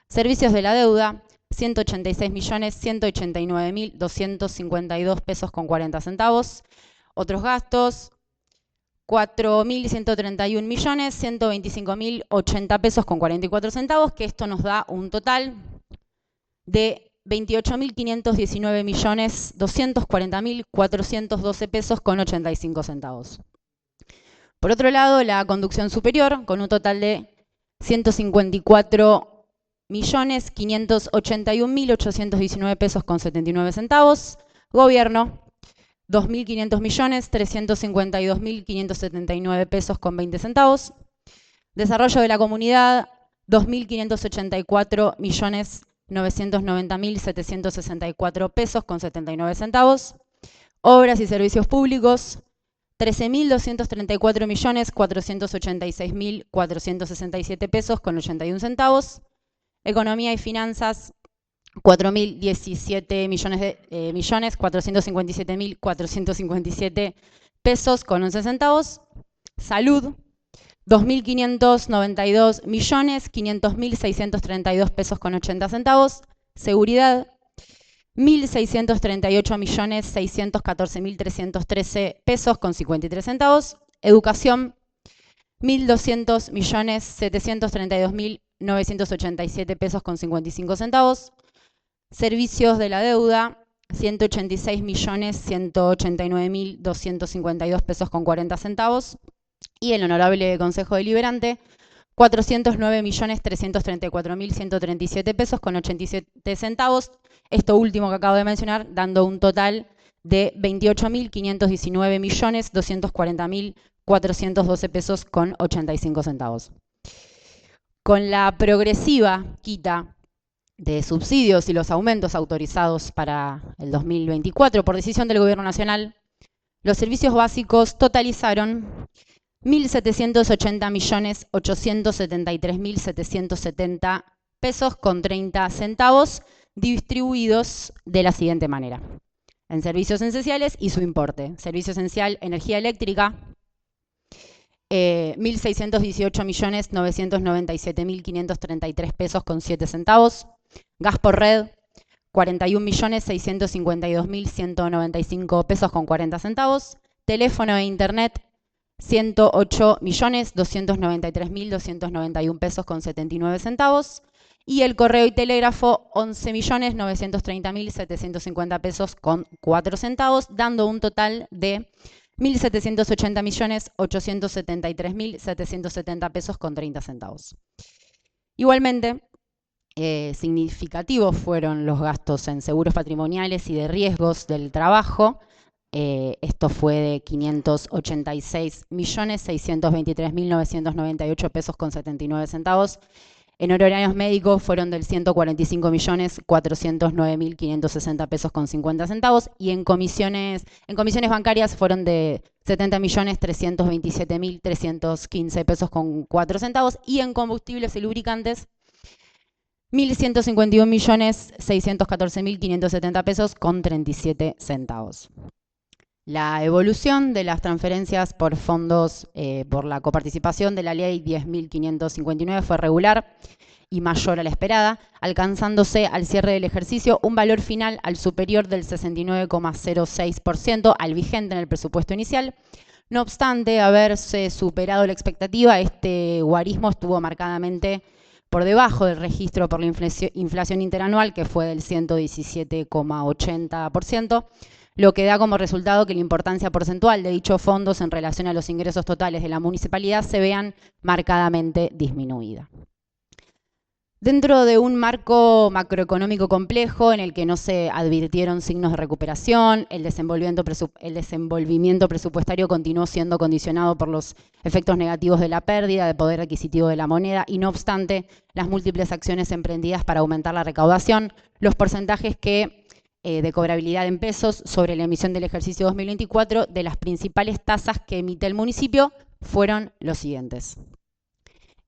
Servicios de la deuda, 186.189.252 pesos con 40 centavos. Otros gastos, 4.131.125.080 pesos con 44 centavos, que esto nos da un total de 28.519.240.412 pesos con 85 centavos. Por otro lado, la conducción superior, con un total de 154.581.819 pesos con 79 centavos. Gobierno, 2.500 millones, 352.579 pesos con 20 centavos. Desarrollo de la comunidad, 2.584.990.764 pesos con 79 centavos. Obras y servicios públicos, 13.234.486.467 pesos con 81 centavos. Economía y finanzas, 457.457.457 pesos con 11 centavos. Salud, 2.592.500.632 pesos con 80 centavos. Seguridad, 1.638.614.313 pesos con 53 centavos. Educación, 1.200.732.987 pesos con 55 centavos. Servicios de la deuda, 186.189.252 pesos con 40 centavos. Y el honorable Consejo Deliberante, 409.334.137 pesos con 87 centavos. Esto último que acabo de mencionar, dando un total de 28.519.240.412 pesos con 85 centavos. Con la progresiva quita de subsidios y los aumentos autorizados para el 2024 por decisión del Gobierno Nacional, los servicios básicos totalizaron 1.780.873.770 pesos con 30 centavos, distribuidos de la siguiente manera. En servicios esenciales y su importe. Servicio esencial, energía eléctrica, 1.618.997.533 pesos con 7 centavos. Gas por red, 41.652.195 pesos con 40 centavos. Teléfono e internet, 108.293.291 pesos con 79 centavos. Y el correo y telégrafo, 11.930.750 pesos con 4 centavos, dando un total de 1.780.873.770 pesos con 30 centavos. Igualmente, significativos fueron los gastos en seguros patrimoniales y de riesgos del trabajo. Esto fue de 586.623.998 pesos con 79 centavos. En honorarios médicos fueron del 145.409.560 pesos con 50 centavos. Y en comisiones bancarias fueron de 70.327.315 pesos con 4 centavos. Y en combustibles y lubricantes, 1.151.614.570 pesos con 37 centavos. La evolución de las transferencias por fondos por la coparticipación de la ley 10.559 fue regular y mayor a la esperada, alcanzándose al cierre del ejercicio un valor final al superior del 69,06% al vigente en el presupuesto inicial, No obstante haberse superado la expectativa, este guarismo estuvo marcadamente por debajo del registro por la inflación interanual, que fue del 117,80%, lo que da como resultado que la importancia porcentual de dichos fondos en relación a los ingresos totales de la municipalidad se vean marcadamente disminuida. Dentro de un marco macroeconómico complejo en el que no se advirtieron signos de recuperación, el desenvolvimiento presupuestario continuó siendo condicionado por los efectos negativos de la pérdida de poder adquisitivo de la moneda y no obstante las múltiples acciones emprendidas para aumentar la recaudación, los porcentajes de cobrabilidad en pesos sobre la emisión del ejercicio 2024 de las principales tasas que emite el municipio fueron los siguientes.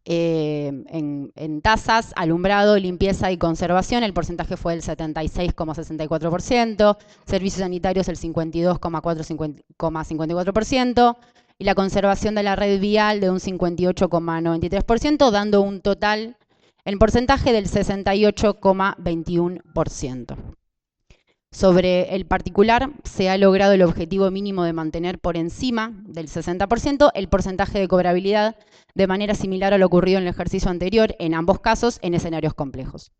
En tasas, alumbrado, limpieza y conservación, el porcentaje fue del 76,64%, servicios sanitarios el 52,54%, y la conservación de la red vial de un 58,93%, dando un total en porcentaje del 68,21%. Sobre el particular, se ha logrado el objetivo mínimo de mantener por encima del 60% el porcentaje de cobrabilidad, de manera similar a lo ocurrido en el ejercicio anterior, en ambos casos en escenarios complejos.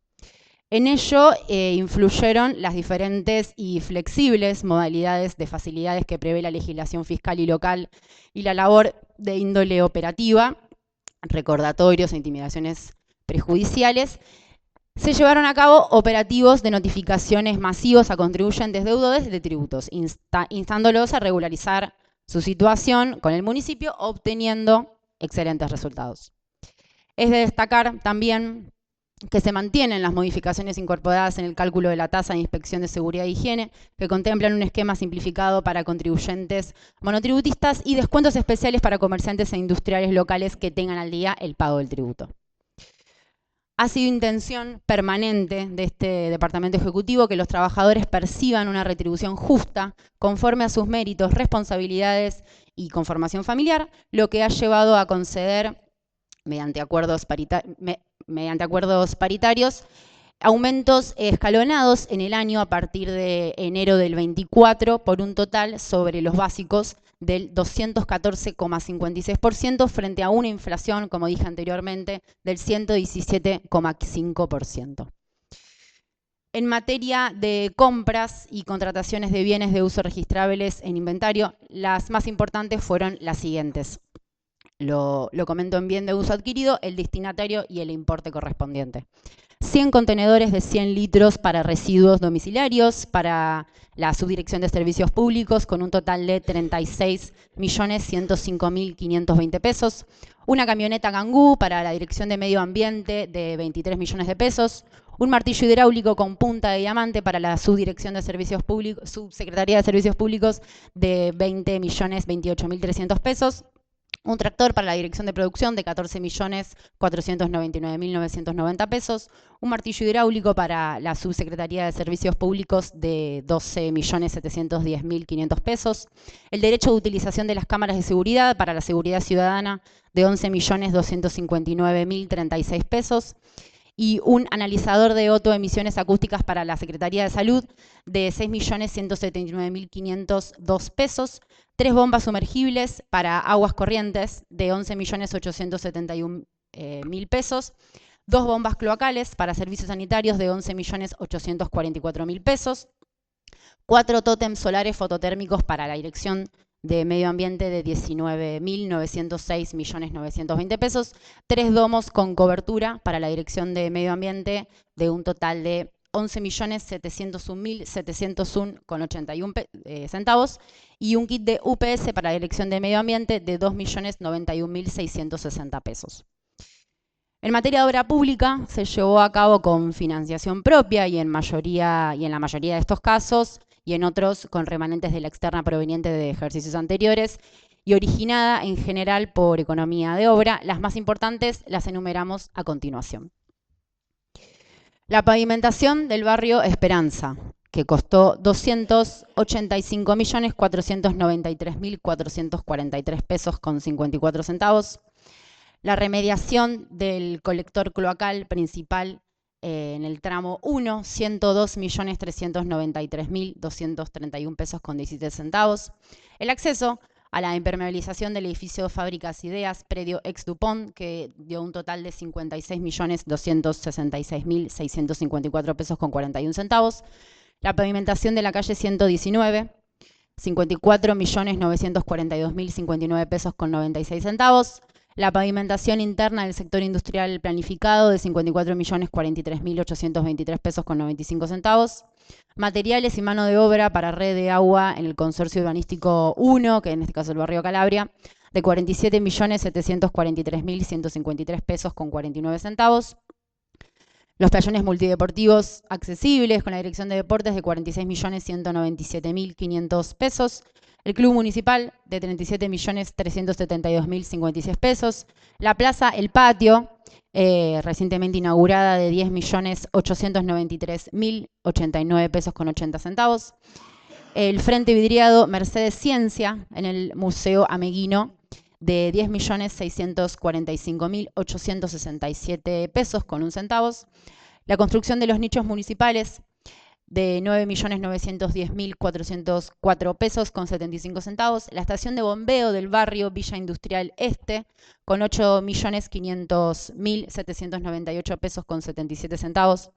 En ello influyeron las diferentes y flexibles modalidades de facilidades que prevé la legislación fiscal y local y la labor de índole operativa, recordatorios e intimidaciones prejudiciales. Se llevaron a cabo operativos de notificaciones masivos a contribuyentes deudores de tributos, instándolos a regularizar su situación con el municipio, obteniendo excelentes resultados. Es de destacar también que se mantienen las modificaciones incorporadas en el cálculo de la tasa de inspección de seguridad e higiene, que contemplan un esquema simplificado para contribuyentes monotributistas y descuentos especiales para comerciantes e industriales locales que tengan al día el pago del tributo. Ha sido intención permanente de este Departamento Ejecutivo que los trabajadores perciban una retribución justa, conforme a sus méritos, responsabilidades y conformación familiar, lo que ha llevado a conceder, mediante acuerdos paritarios, aumentos escalonados en el año a partir de enero del 24 por un total sobre los básicos del 214,56% frente a una inflación, como dije anteriormente, del 117,5%. En materia de compras y contrataciones de bienes de uso registrables en inventario, las más importantes fueron las siguientes. Lo comento en bien de uso adquirido, el destinatario y el importe correspondiente. 100 contenedores de 100 litros para residuos domiciliarios, para la Subdirección de Servicios Públicos, con un total de 36.105.520 pesos. Una camioneta Kangoo para la Dirección de Medio Ambiente de 23 millones de pesos. Un martillo hidráulico con punta de diamante para la Subdirección de Servicios Públicos, Subsecretaría de Servicios Públicos de 20.028.300 pesos. Un tractor para la Dirección de Producción de 14.499.990 pesos, un martillo hidráulico para la Subsecretaría de Servicios Públicos de 12.710.500 pesos, el derecho de utilización de las cámaras de seguridad para la seguridad ciudadana de 11.259.036 pesos, y un analizador de autoemisiones acústicas para la Secretaría de Salud de 6.179.502 pesos, 3 bombas sumergibles para aguas corrientes de 11.871.000 pesos, 2 bombas cloacales para servicios sanitarios de 11.844.000 pesos, 4 tótems solares fototérmicos para la Dirección de Medio Ambiente de 19.906.920 pesos, 3 domos con cobertura para la Dirección de Medio Ambiente de un total de 11.701.701,81 centavos y un kit de UPS para la Dirección de Medio Ambiente de 2.091.660 pesos. En materia de obra pública se llevó a cabo con financiación propia y en la mayoría de estos casos y en otros con remanentes de la externa proveniente de ejercicios anteriores y originada en general por economía de obra. Las más importantes las enumeramos a continuación. La pavimentación del barrio Esperanza, que costó 285.493.443 pesos con 54 centavos. La remediación del colector cloacal principal en el tramo 1, 102.393.231 pesos con 17 centavos. El acceso a la impermeabilización del edificio Fábricas Ideas, predio ex Dupont, que dio un total de 56.266.654 pesos con 41 centavos. La pavimentación de la calle 119, 54.942.059 pesos con 96 centavos. La pavimentación interna del sector industrial planificado de 54.043.823 pesos con 95 centavos. Materiales y mano de obra para red de agua en el consorcio urbanístico 1, que en este caso el barrio Calabria, de 47.743.153 pesos con 49 centavos. Los playones multideportivos accesibles con la Dirección de Deportes de 46.197.500 pesos. El Club Municipal de 37.372.056 pesos. La Plaza El Patio, recientemente inaugurada, de 10.893.089 pesos con 80 centavos. El Frente Vidriado Mercedes Ciencia en el Museo Ameguino, de 10.645.867 pesos con 1 centavos. La construcción de los nichos municipales, de 9.910.404 pesos con 75 centavos. La estación de bombeo del barrio Villa Industrial Este, con 8.500.798 pesos con 77 centavos.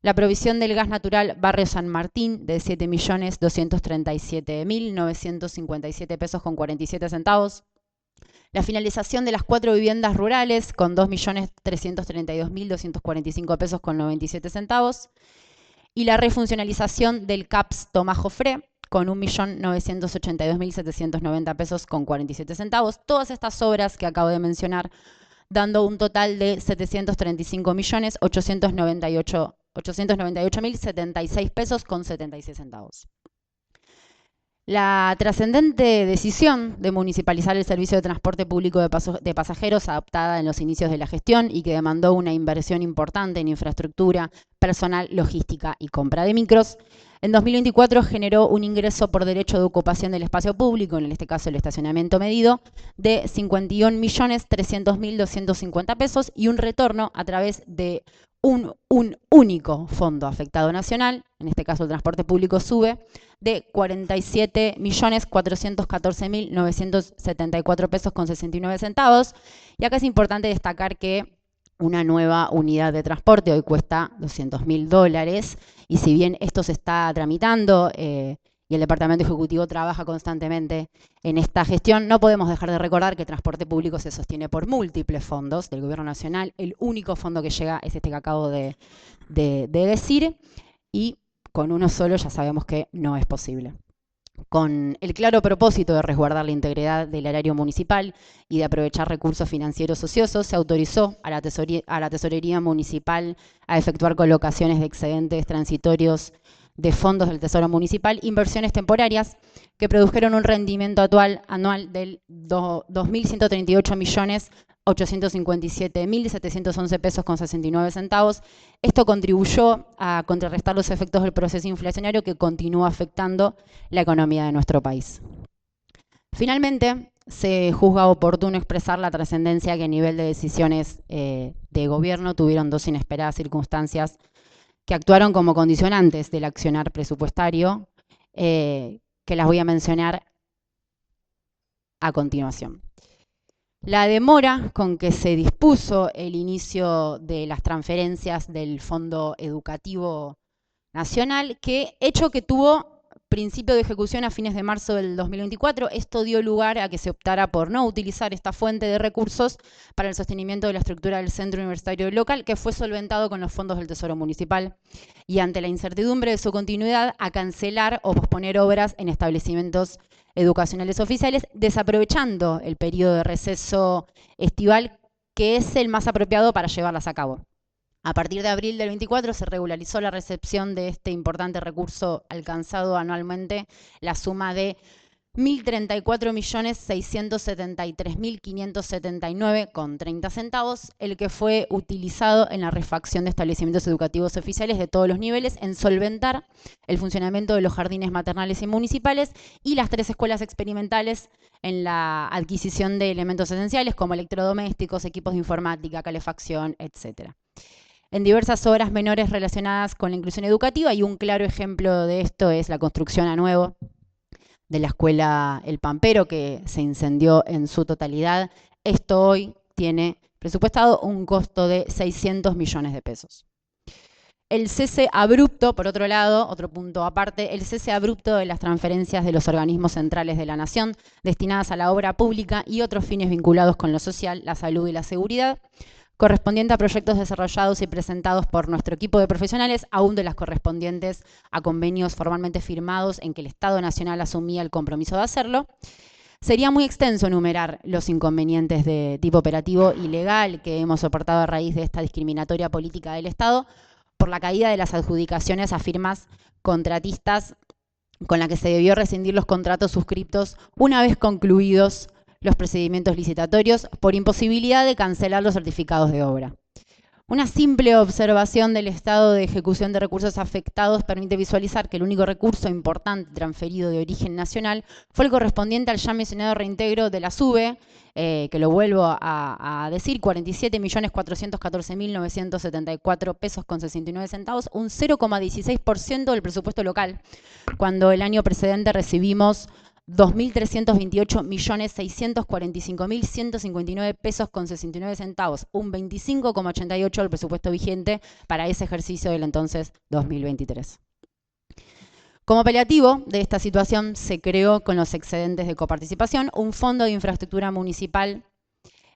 La provisión del gas natural barrio San Martín, de 7.237.957 pesos con 47 centavos. La finalización de las 4 viviendas rurales, con 2.332.245 pesos con 97 centavos. Y la refuncionalización del CAPS Tomás Jofré, con 1.982.790 pesos con 47 centavos. Todas estas obras que acabo de mencionar, dando un total de 735.898.076 pesos con 76 centavos. La trascendente decisión de municipalizar el servicio de transporte público de pasajeros, adoptada en los inicios de la gestión y que demandó una inversión importante en infraestructura, personal, logística y compra de micros, en 2024 generó un ingreso por derecho de ocupación del espacio público, en este caso el estacionamiento medido, de 51.300.250 pesos y un retorno a través de un único fondo afectado nacional, en este caso el transporte público SUBE, de 47.414.974 pesos con 69 centavos. Y acá es importante destacar que una nueva unidad de transporte hoy cuesta $200.000, y si bien esto se está tramitando y el Departamento Ejecutivo trabaja constantemente en esta gestión, no podemos dejar de recordar que el transporte público se sostiene por múltiples fondos del Gobierno Nacional. El único fondo que llega es este que acabo de decir, y con uno solo ya sabemos que no es posible. Con el claro propósito de resguardar la integridad del erario municipal y de aprovechar recursos financieros ociosos, se autorizó a la Tesorería Municipal a efectuar colocaciones de excedentes transitorios de fondos del Tesoro Municipal, inversiones temporarias que produjeron un rendimiento anual del 2.138.857.711 pesos con 69 centavos. Esto contribuyó a contrarrestar los efectos del proceso inflacionario que continúa afectando la economía de nuestro país. Finalmente, se juzga oportuno expresar la trascendencia que a nivel de decisiones de gobierno tuvieron 2 inesperadas circunstancias que actuaron como condicionantes del accionar presupuestario, que las voy a mencionar a continuación. La demora con que se dispuso el inicio de las transferencias del Fondo Educativo Nacional, hecho que tuvo principio de ejecución a fines de marzo del 2024. Esto dio lugar a que se optara por no utilizar esta fuente de recursos para el sostenimiento de la estructura del centro universitario local, que fue solventado con los fondos del Tesoro Municipal, y ante la incertidumbre de su continuidad, a cancelar o posponer obras en establecimientos educacionales oficiales, desaprovechando el periodo de receso estival, que es el más apropiado para llevarlas a cabo. A partir de abril del 24 se regularizó la recepción de este importante recurso, alcanzado anualmente la suma de 1.034.673.579,30 centavos, el que fue utilizado en la refacción de establecimientos educativos oficiales de todos los niveles, en solventar el funcionamiento de los jardines maternales y municipales y las 3 escuelas experimentales, en la adquisición de elementos esenciales como electrodomésticos, equipos de informática, calefacción, etc. En diversas obras menores relacionadas con la inclusión educativa, y un claro ejemplo de esto es la construcción a nuevo de la escuela El Pampero, que se incendió en su totalidad. Esto hoy tiene presupuestado un costo de 600 millones de pesos. El cese abrupto, por otro lado, otro punto aparte, el cese abrupto de las transferencias de los organismos centrales de la Nación destinadas a la obra pública y otros fines vinculados con lo social, la salud y la seguridad, correspondiente a proyectos desarrollados y presentados por nuestro equipo de profesionales, aún de las correspondientes a convenios formalmente firmados en que el Estado Nacional asumía el compromiso de hacerlo. Sería muy extenso enumerar los inconvenientes de tipo operativo y legal que hemos soportado a raíz de esta discriminatoria política del Estado, por la caída de las adjudicaciones a firmas contratistas con la que se debió rescindir los contratos suscriptos una vez concluidos los procedimientos licitatorios por imposibilidad de cancelar los certificados de obra. Una simple observación del estado de ejecución de recursos afectados permite visualizar que el único recurso importante transferido de origen nacional fue el correspondiente al ya mencionado reintegro de la SUBE, que lo vuelvo a decir, 47.414.974 pesos con 69 centavos, un 0,16% del presupuesto local, cuando el año precedente recibimos 2.328.645.159 pesos con 69 centavos, un 25,88% del presupuesto vigente para ese ejercicio del entonces 2023. Como paliativo de esta situación, se creó con los excedentes de coparticipación un fondo de infraestructura municipal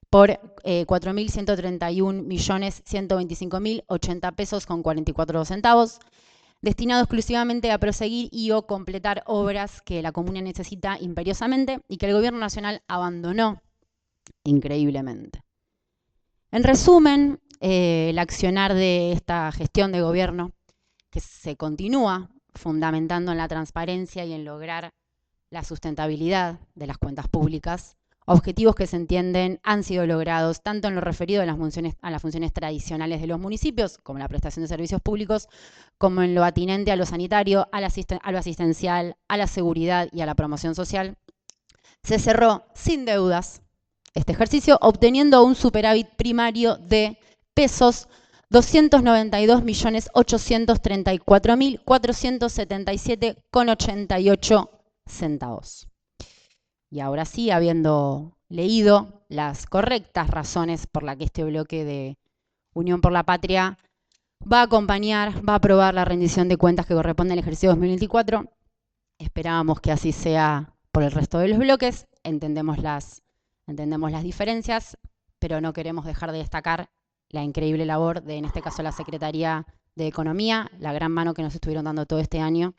por 4.131.125.080 pesos con 44 centavos, destinado exclusivamente a proseguir y o completar obras que la comuna necesita imperiosamente y que el Gobierno Nacional abandonó increíblemente. En resumen, el accionar de esta gestión de gobierno, que se continúa fundamentando en la transparencia y en lograr la sustentabilidad de las cuentas públicas, objetivos que se entienden han sido logrados tanto en lo referido a las funciones tradicionales de los municipios, como la prestación de servicios públicos, como en lo atinente a lo sanitario, a lo asistencial, a la seguridad y a la promoción social. Se cerró sin deudas este ejercicio, obteniendo un superávit primario de pesos 292.834.477,88 centavos. Y ahora sí, habiendo leído las correctas razones por las que este bloque de Unión por la Patria va a acompañar, va a aprobar la rendición de cuentas que corresponde al ejercicio 2024, esperábamos que así sea por el resto de los bloques, entendemos las diferencias, pero no queremos dejar de destacar la increíble labor de, en este caso, la Secretaría de Economía, la gran mano que nos estuvieron dando todo este año.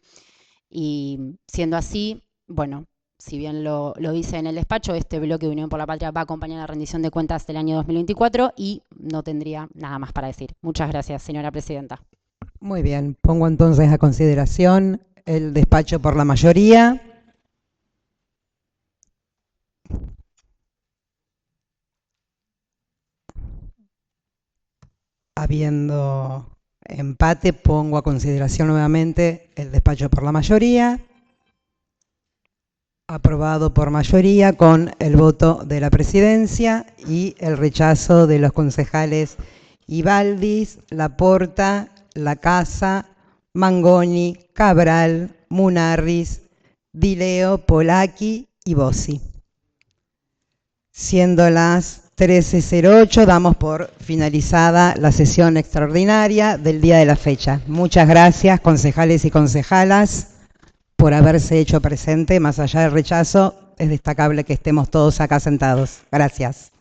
Y siendo así, bueno, si bien lo dice en el despacho, este bloque de Unión por la Patria va a acompañar la rendición de cuentas del año 2024 y no tendría nada más para decir. Muchas gracias, señora presidenta. Muy bien, pongo entonces a consideración el despacho por la mayoría. Habiendo empate, pongo a consideración nuevamente el despacho por la mayoría. Aprobado por mayoría con el voto de la presidencia y el rechazo de los concejales Ibaldis, Laporta, Lacasa, Mangoni, Cabral, Munarriz, Dileo, Polaki y Bossi. Siendo las 13:08, damos por finalizada la sesión extraordinaria del día de la fecha. Muchas gracias, concejales y concejalas, por haberse hecho presente. Más allá del rechazo, es destacable que estemos todos acá sentados. Gracias.